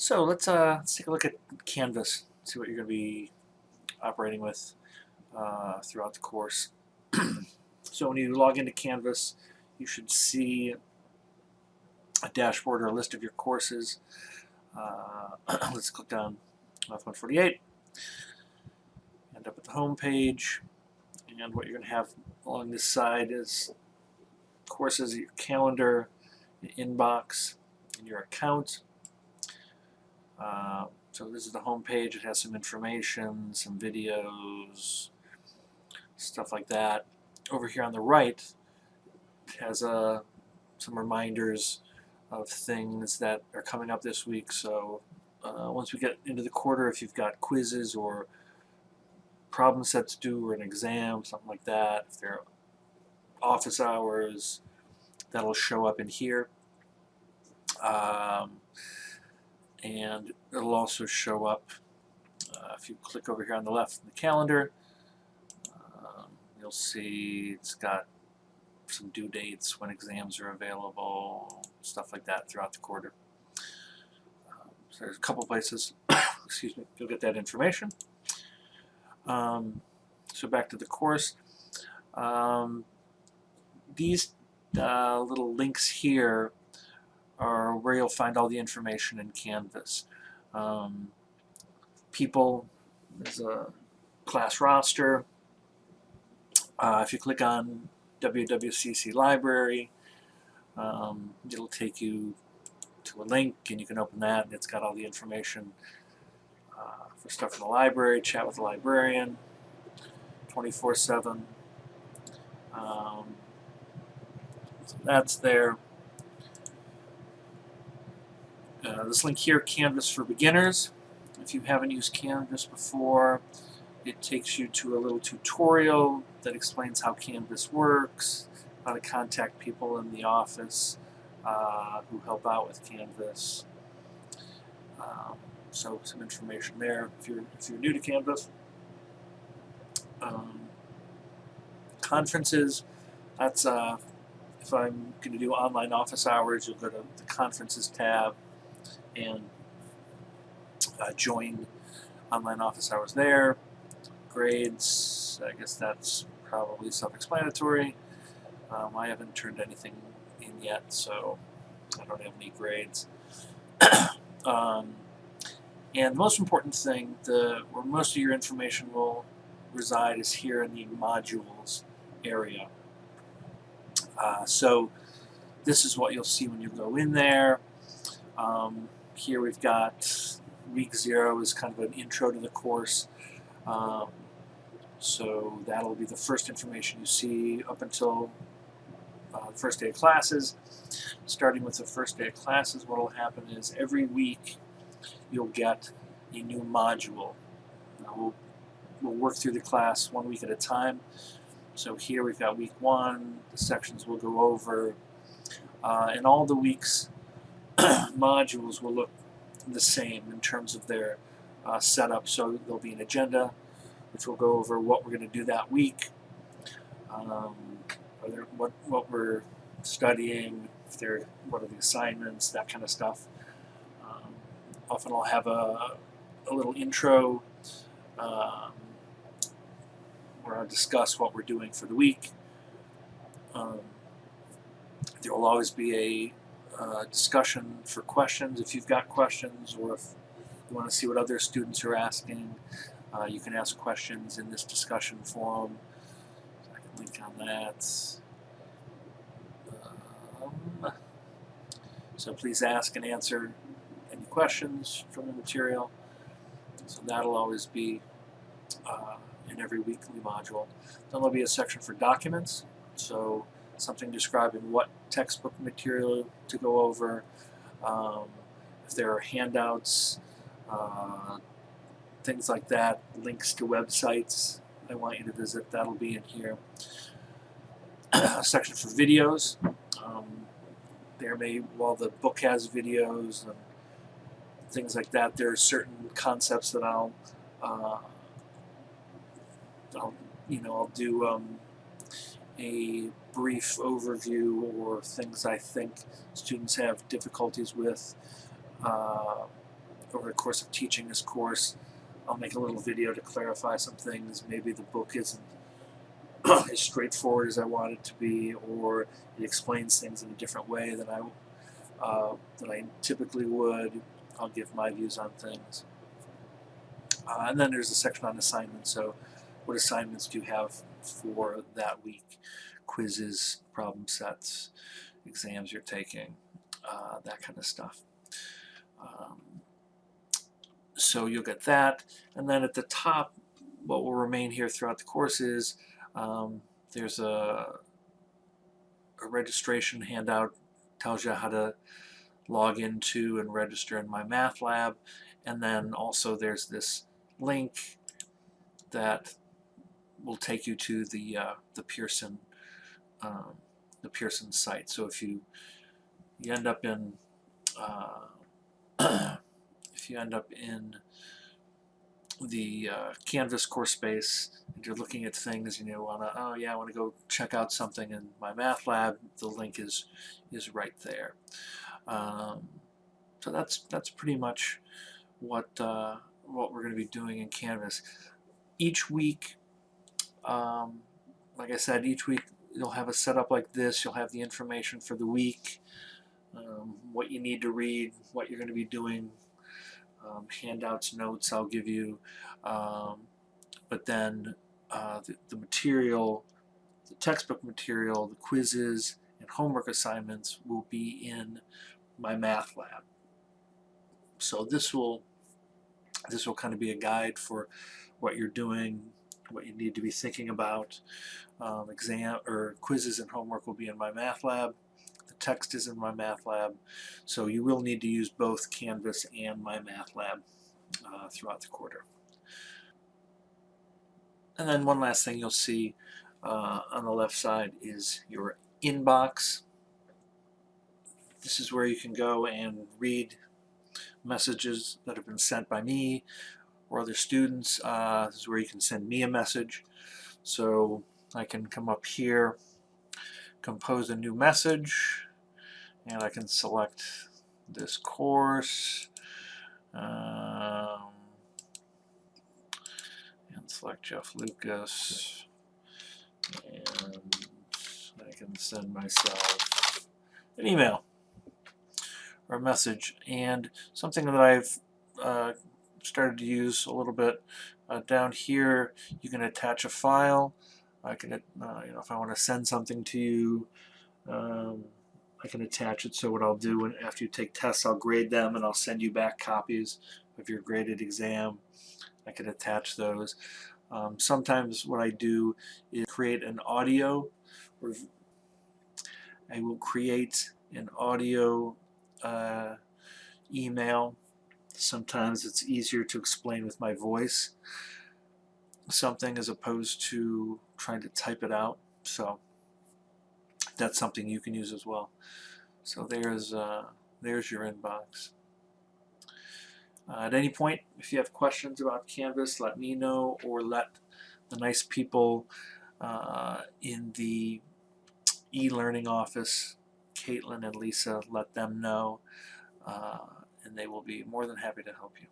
So let's take a look at Canvas, see what you're going to be operating with throughout the course. So when you log into Canvas, you should see a dashboard or a list of your courses. Let's click on Math 148, end up at the home page, and what you're going to have along this side is courses, your calendar, your inbox, and your account. So this is the home page. It has some information, some videos, stuff like that. Over here on the right, it has some reminders of things that are coming up this week. So once we get into the quarter, if you've got quizzes or problem sets due or an exam, something like that, if there are office hours, that'll show up in here. And it'll also show up if you click over here on the left in the calendar. You'll see it's got some due dates, when exams are available, stuff like that throughout the quarter. So there's a couple places, excuse me, you'll get that information. So back to the course. These little links here are where you'll find all the information in Canvas. People, there's a class roster. If you click on WWCC Library, it'll take you to a link and you can open that, and it's got all the information for stuff in the library, chat with the librarian 24/7. So that's there. This link here, Canvas for Beginners. If you haven't used Canvas before, it takes you to a little tutorial that explains how Canvas works, how to contact people in the office who help out with Canvas. So some information there if you're new to Canvas. Conferences, that's if I'm going to do online office hours, you'll go to the Conferences tab and join online office hours there. Grades, I guess that's probably self-explanatory. I haven't turned anything in yet, so I don't have any grades. And the most important thing, where most of your information will reside, is here in the modules area. So this is what you'll see when you go in there. Here we've got week 0 is kind of an intro to the course. So that'll be the first information you see up until the first day of classes. Starting with the first day of classes, what will happen is every week you'll get a new module. We'll work through the class 1 week at a time. So here we've got week 1, the sections we'll go over, and all the week's modules will look the same in terms of their setup. So there'll be an agenda, which will go over what we're going to do that week, what we're studying, what are the assignments, that kind of stuff. Often I'll have a little intro where I'll discuss what we're doing for the week. There will always be a discussion for questions if you've got questions, or if you want to see what other students are asking. You can ask questions in this discussion forum. So I can link on that. So please ask and answer any questions from the material. So that'll always be in every weekly module. Then there'll be a section for documents. So something describing what textbook material to go over. If there are handouts, things like that, links to websites I want you to visit, that'll be in here. A section for videos. While the book has videos and things like that, there are certain concepts that I'll do a brief overview, or things I think students have difficulties with over the course of teaching this course, I'll make a little video to clarify some things. Maybe the book isn't as straightforward as I want it to be, or it explains things in a different way than I typically would. I'll give my views on things. And then there's a section on assignments. So what assignments do you have for that week? Quizzes, problem sets, exams you're taking, that kind of stuff. So you'll get that. And then at the top, what will remain here throughout the course is there's a registration handout, tells you how to log into and register in MyMathLab, and then also there's this link that will take you to the Pearson site. So if you end up in the Canvas course space and you're looking at things and you want to, oh yeah, I want to go check out something in MyMathLab, the link is right there. So that's pretty much what we're going to be doing in Canvas. Each week, like I said, each week you'll have a setup like this. You'll have the information for the week, what you need to read, what you're going to be doing, handouts, notes I'll give you, but then the material, the textbook material, the quizzes, and homework assignments will be in MyMathLab. So this will kind of be a guide for what you're doing, what you need to be thinking about. Exam or quizzes and homework will be in MyMathLab. The text is in MyMathLab. So you will need to use both Canvas and MyMathLab throughout the quarter. And then one last thing you'll see on the left side is your inbox. This is where you can go and read messages that have been sent by me or other students. This is where you can send me a message. So I can come up here, compose a new message, and I can select this course and select Jeff Lucas, and I can send myself an email or a message. And something that I've started to use a little bit down here, you can attach a file. I can, if I want to send something to you, I can attach it. So what I'll do after you take tests, I'll grade them and I'll send you back copies of your graded exam. I can attach those. Sometimes what I do is create an audio, or I will create an audio email. Sometimes it's easier to explain with my voice something as opposed to trying to type it out. So that's something you can use as well. So there's your inbox. At any point, if you have questions about Canvas, let me know, or let the nice people in the e-learning office, Caitlin and Lisa, let them know, and they will be more than happy to help you.